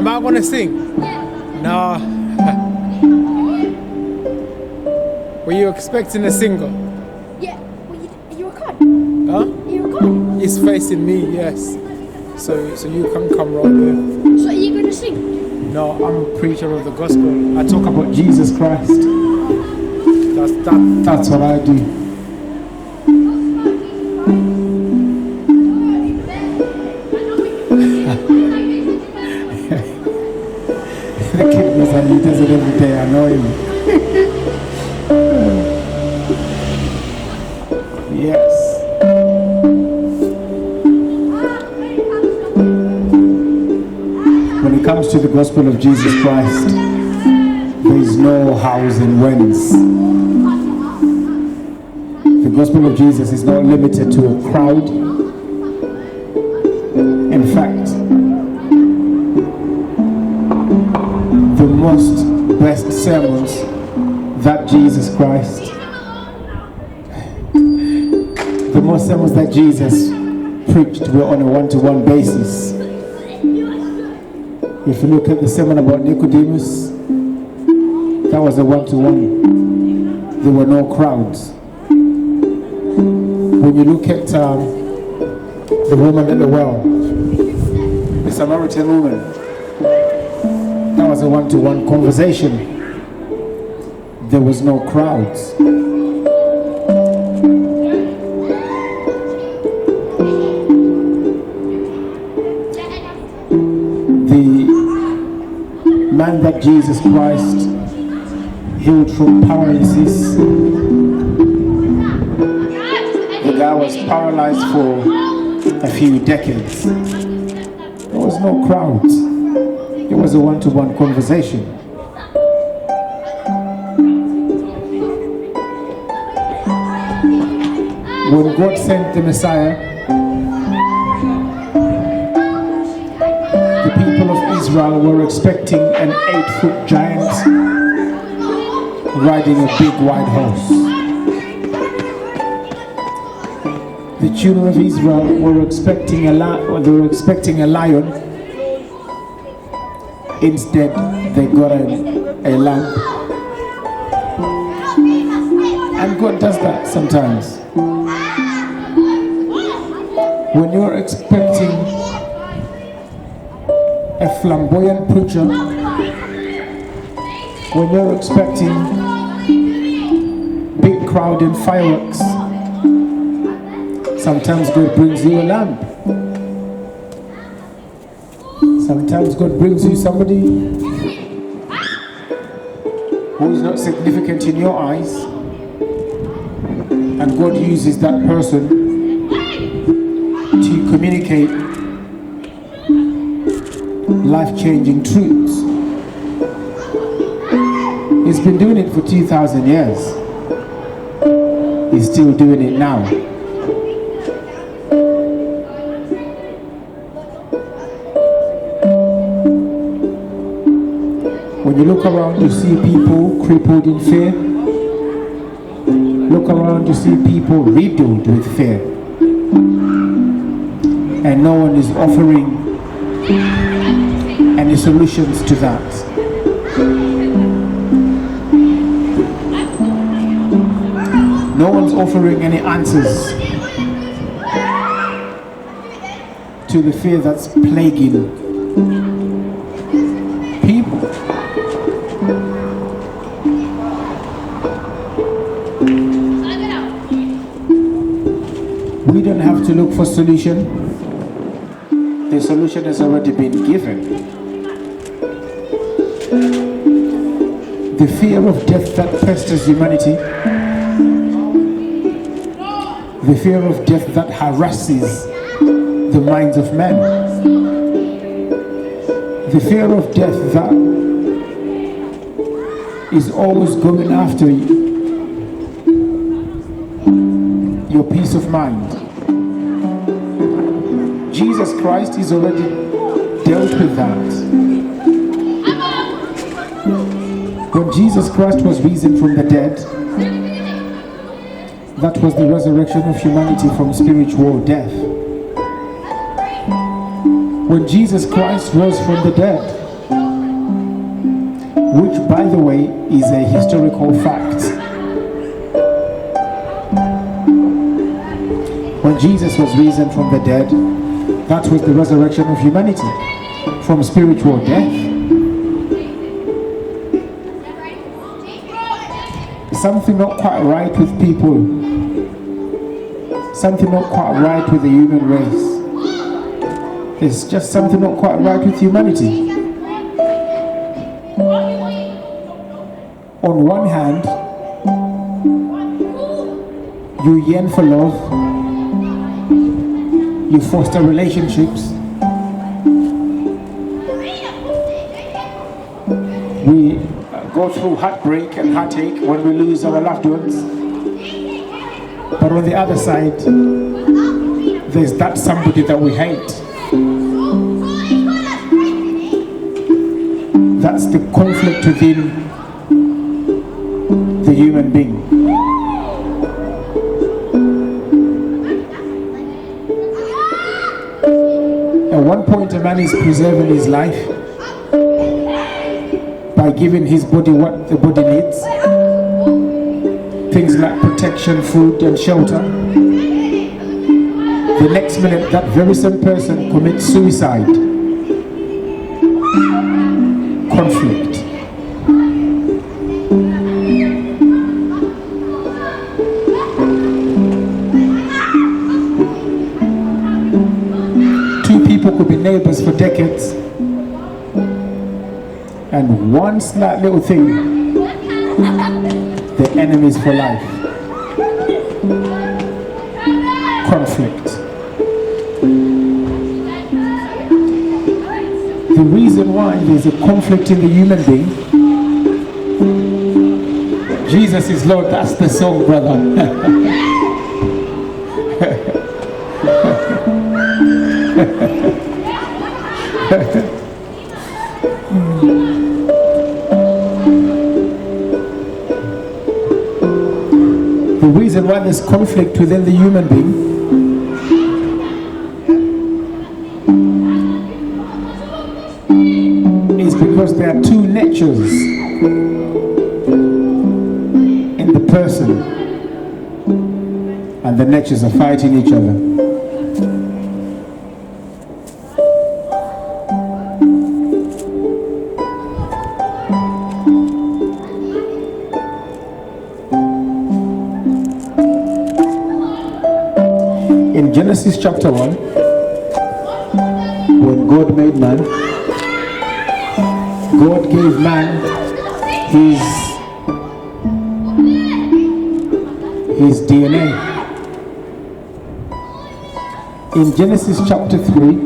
Am I gonna sing? No. Were you expecting a single? Yeah. Are you a card? Huh? Are you a card? He's facing me, yes. So you can come right there. So are you gonna sing? No, I'm a preacher of the gospel. I talk about Jesus Christ. That's what I do. The kid goes and he does it every day. I know him. Yes. When it comes to the gospel of Jesus Christ, there is no hows and whens. The gospel of Jesus is not limited to a crowd. In fact, the most best sermons that Jesus Christ, the most sermons that Jesus preached were on a one-to-one basis. If you look at the sermon about Nicodemus, that was a one-to-one. There were no crowds. When you look at the woman at the well, the Samaritan woman, that was a one-to-one conversation. There was no crowds. The man that Jesus Christ healed from paralysis, the guy was paralyzed for a few decades. There was no crowds. It was a one-to-one conversation. When God sent the Messiah, the people of Israel were expecting an 8-foot giant riding a big white horse. The children of Israel were expecting a lion. Instead, they got a lamb. And God does that sometimes. When you're expecting a flamboyant preacher, when you're expecting big crowd and fireworks, sometimes God brings you a lamb. Sometimes God brings you somebody who is not significant in your eyes, and God uses that person to communicate life-changing truths. He's been doing it for 2,000 years. He's still doing it now. When you look around, you see people crippled in fear. Look around, you see people riddled with fear. And no one is offering any solutions to that. No one's offering any answers to the fear that's plaguing people. We don't have to look for solution. The solution has already been given. The fear of death that pesters humanity, the fear of death that harasses the minds of men, the fear of death that is always going after your peace of mind. Jesus Christ is already dealt with that. When Jesus Christ was risen from the dead, that was the resurrection of humanity from spiritual death. When Jesus Christ rose from the dead, which, by the way, is a historical fact. When Jesus was risen from the dead, that was the resurrection of humanity from spiritual death. Something not quite right with people. Something not quite right with the human race. There's just something not quite right with humanity. On one hand, you yearn for love, you foster relationships, we go through heartbreak and heartache when we lose our loved ones. But on the other side, there's that somebody that we hate. That's the conflict within the human being. At one point, a man is preserving his life by giving his body what the body needs. Things like protection, food and shelter. The next minute, that very same person commits suicide. Conflict. Two people could be neighbors for decades, and one slight little thing, the enemies for life. Conflict. The reason why there's a conflict in the human being, Jesus is Lord, that's the song, brother. The reason why there's conflict within the human being is because there are two natures in the person, and the natures are fighting each other. In Genesis chapter 1, when God made man, God gave man his DNA. In Genesis chapter 3,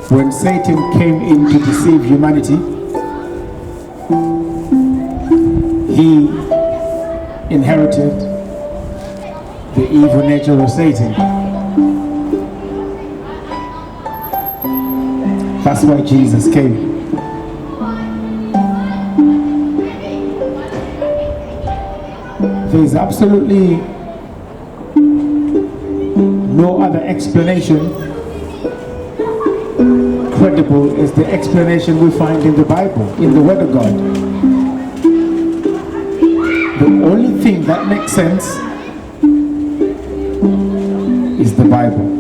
when Satan came in to deceive humanity, he inherited the evil nature of Satan. That's why Jesus came. There's absolutely no other explanation credible as the explanation we find in the Bible, in the Word of God. The only thing that makes sense is the Bible.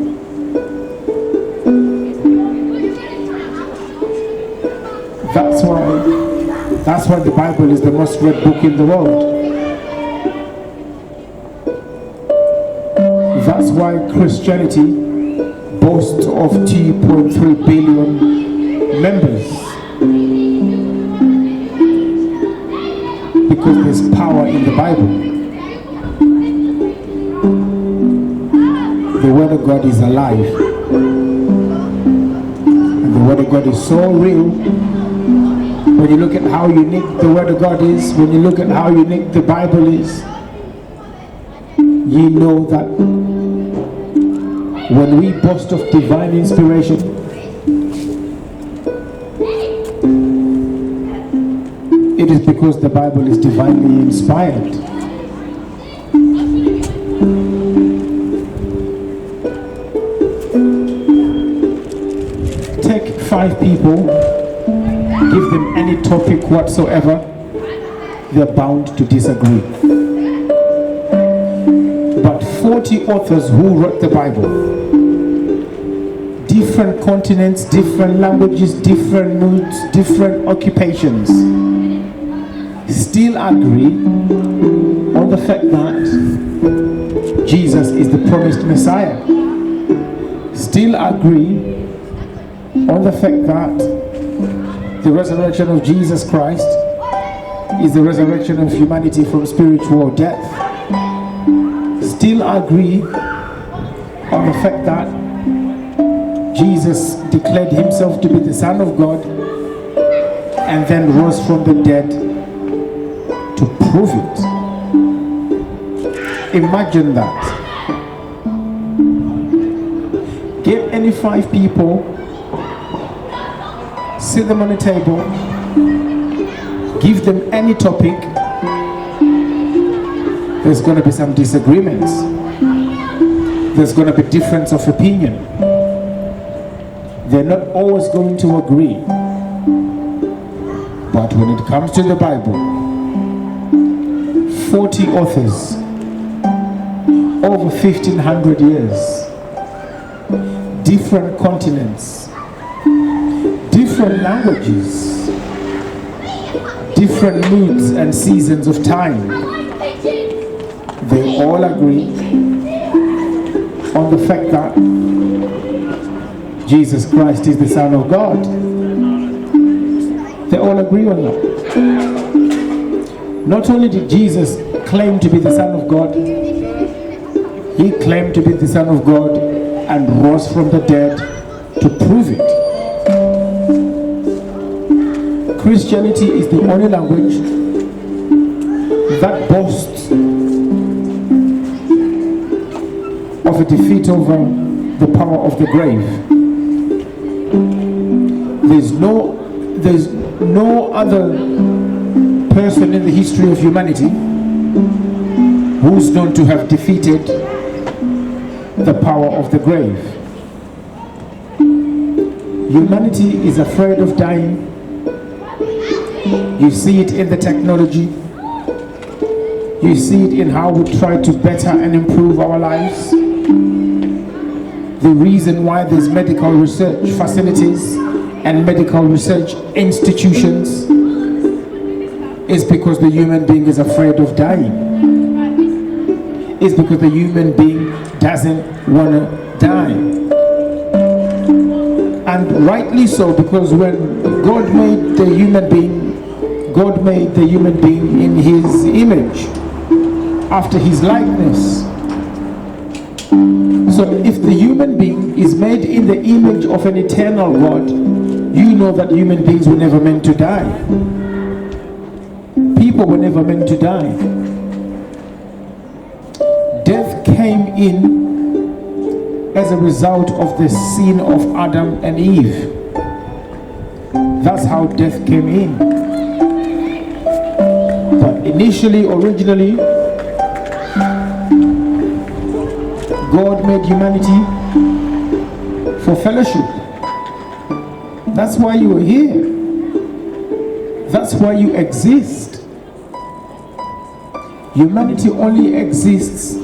That's why the Bible is the most read book in the world. That's why Christianity boasts of 2.3 billion members. Because there's power in the Bible. The Word of God is alive. And the Word of God is so real. When you look at how unique the Word of God is, when you look at how unique the Bible is, you know that when we boast of divine inspiration, it is because the Bible is divinely inspired. Take 5 people give them any topic whatsoever, they're bound to disagree. But 40 authors who wrote the Bible, different continents, different languages, different moods, different occupations, still agree on the fact that Jesus is the promised Messiah. Still agree on the fact that the resurrection of Jesus Christ is the resurrection of humanity from spiritual death. Still agree on the fact that Jesus declared himself to be the Son of God and then rose from the dead to prove it. Imagine that. Get any 5 people, sit them on a table, give them any topic, there's going to be some disagreements. There's going to be difference of opinion. They're not always going to agree. But when it comes to the Bible, 40 authors, over 1,500 years, different continents, different languages, different moods and seasons of time, they all agree on the fact that Jesus Christ is the Son of God. They all agree on that. Not only did Jesus claim to be the Son of God, he claimed to be the Son of God and rose from the dead to prove it. Christianity is the only language that boasts of a defeat over the power of the grave. There's no other person in the history of humanity who's known to have defeated the power of the grave. Humanity is afraid of dying. You see it in the technology. You see it in how we try to better and improve our lives. The reason why there's medical research facilities and medical research institutions is because the human being is afraid of dying. It's because the human being doesn't want to die. And rightly so, because when God made the human being, God made the human being in his image, after his likeness. So if the human being is made in the image of an eternal God, you know that human beings were never meant to die. People were never meant to die. Death came in as a result of the sin of Adam and Eve. That's how death came in. But initially, originally, God made humanity for fellowship. That's why you are here. That's why you exist. Humanity only exists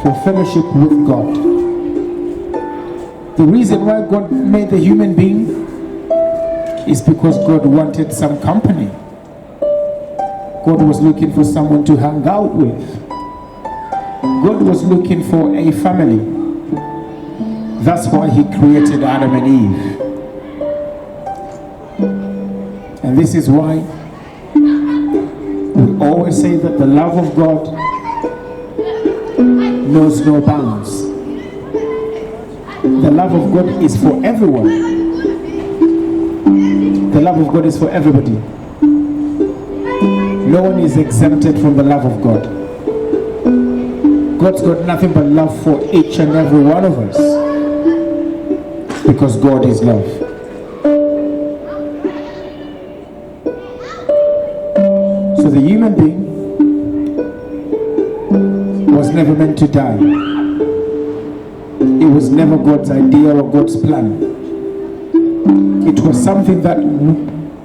for fellowship with God. The reason why God made the human being is because God wanted some company. God was looking for someone to hang out with. God was looking for a family. That's why he created Adam and Eve. And this is why we always say that the love of God knows no bounds. The love of God is for everyone. The love of God is for everybody. No one is exempted from the love of God. God's got nothing but love for each and every one of us, because God is love. So the human being was never meant to die. It was never God's idea or God's plan. It was something that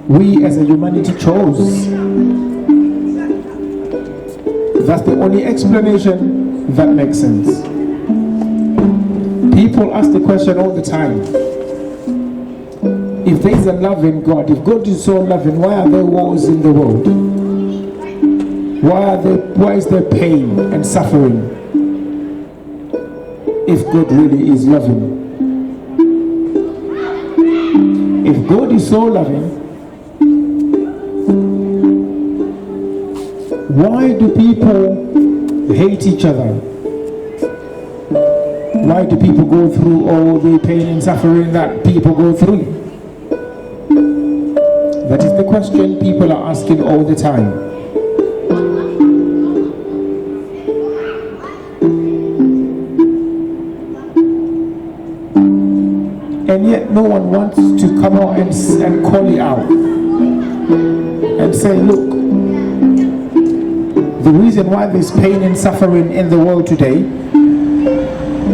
we as a humanity chose. That's the only explanation that makes sense. People ask the question all the time. If there is a loving God, if God is so loving, why are there wars in the world? Why is there pain and suffering? If God really is loving. If God is so loving, why do people hate each other? Why do people go through all the pain and suffering that people go through? That is the question people are asking all the time. And yet no one wants to come out and call it out and say, look, the reason why there's pain and suffering in the world today,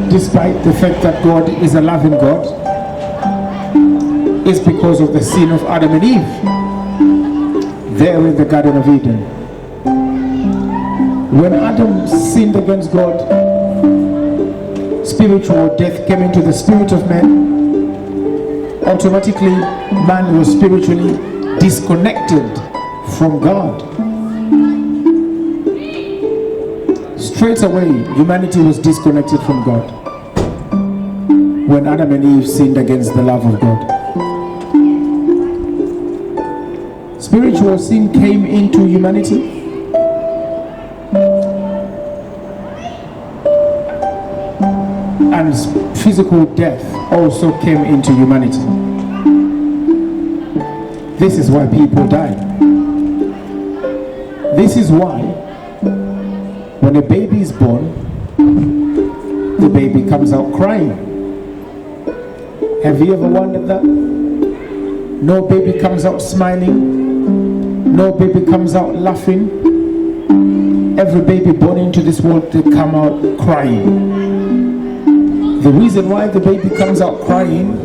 despite the fact that God is a loving God, is because of the sin of Adam and Eve there in the Garden of Eden. When Adam sinned against God, spiritual death came into the spirit of man. Automatically, man was spiritually disconnected from God. Straight away, humanity was disconnected from God when Adam and Eve sinned against the love of God. Spiritual sin came into humanity. And physical death also came into humanity. This is why people die. This is why when a baby is born, the baby comes out crying. Have you ever wondered that? No baby comes out smiling. No baby comes out laughing. Every baby born into this world, they come out crying. The reason why the baby comes out crying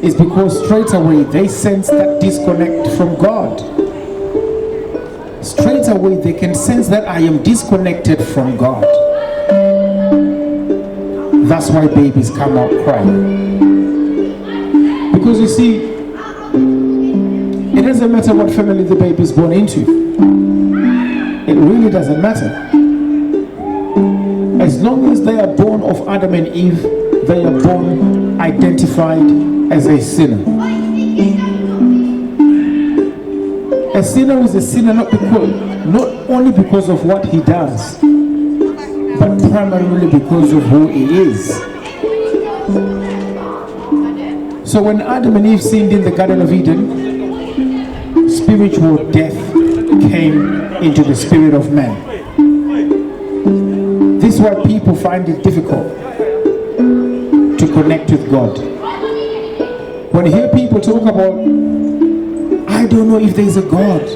is because straight away they sense that disconnect from God. Straight away they can sense that I am disconnected from God. That's why babies come out crying. Because you see, it doesn't matter what family the baby is born into. It really doesn't matter. As long as they are born of Adam and Eve, they are born identified as a sinner. A sinner is a sinner not only because of what he does, but primarily because of who he is. So when Adam and Eve sinned in the Garden of Eden, spiritual death came into the spirit of man. This is why people find it difficult to connect with God. When you hear people talk about, I don't know if there's a God.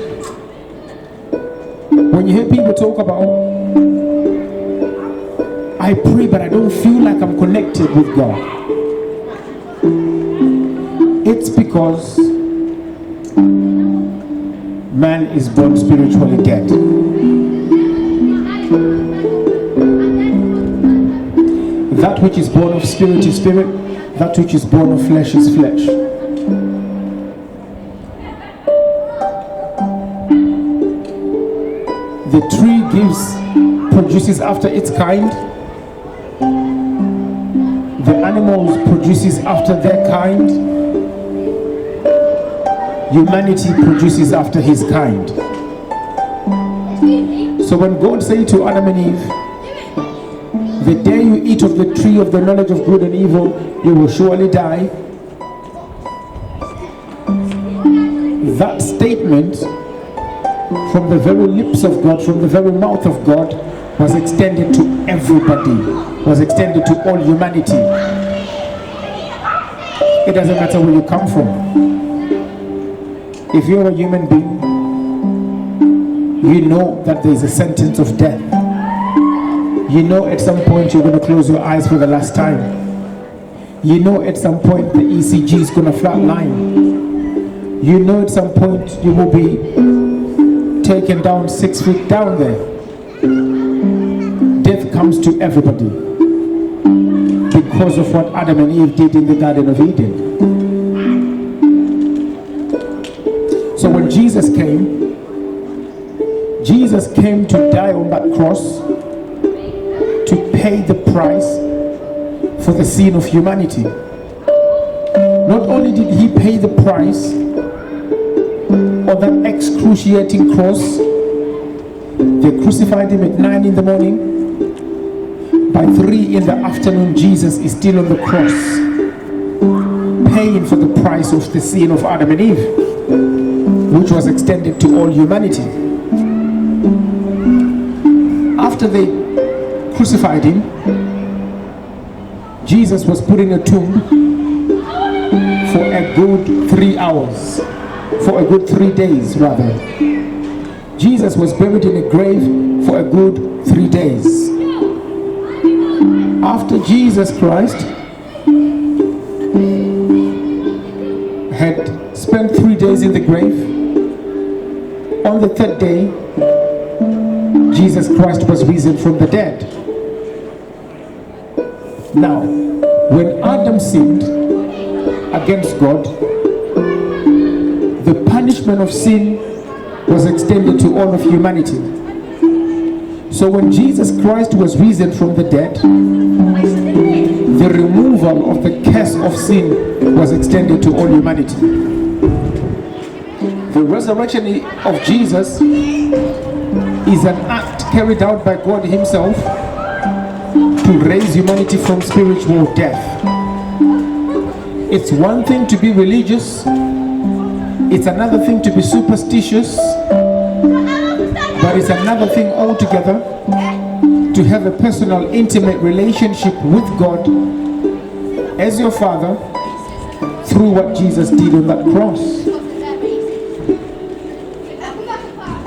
When you hear people talk about, I pray but I don't feel like I'm connected with God. It's because man is born spiritually dead. That which is born of spirit is spirit, that which is born of flesh is flesh. The tree produces after its kind. The animals produces after their kind. Humanity produces after his kind. So when God said to Adam and Eve, the day you eat of the tree of the knowledge of good and evil, you will surely die. That statement from the very lips of God, from the very mouth of God, was extended to everybody, was extended to all humanity. It doesn't matter where you come from. If you're a human being, you know that there is a sentence of death. You know at some point you're going to close your eyes for the last time. You know at some point the ECG is going to flatline. You know at some point you will be taken down 6 feet down there. Death comes to everybody because of what Adam and Eve did in the Garden of Eden. So when Jesus came to die on that cross to pay the price for the sin of humanity. Not only did he pay the price on that excruciating cross, they crucified him at 9 in the morning. By 3 in the afternoon, Jesus is still on the cross, paying for the price of the sin of Adam and Eve, which was extended to all humanity. After they crucified him, Jesus was put in a tomb for a good 3 hours, for a good 3 days rather. Jesus was buried in a grave for a good 3 days. After Jesus Christ had spent 3 days in the grave, on the 3rd day, Jesus Christ was risen from the dead. Now, when Adam sinned against God, the punishment of sin was extended to all of humanity. So when Jesus Christ was risen from the dead, the removal of the curse of sin was extended to all humanity. The resurrection of Jesus is an act carried out by God himself to raise humanity from spiritual death. It's one thing to be religious, it's another thing to be superstitious, but it's another thing altogether to have a personal, intimate relationship with God as your Father through what Jesus did on that cross.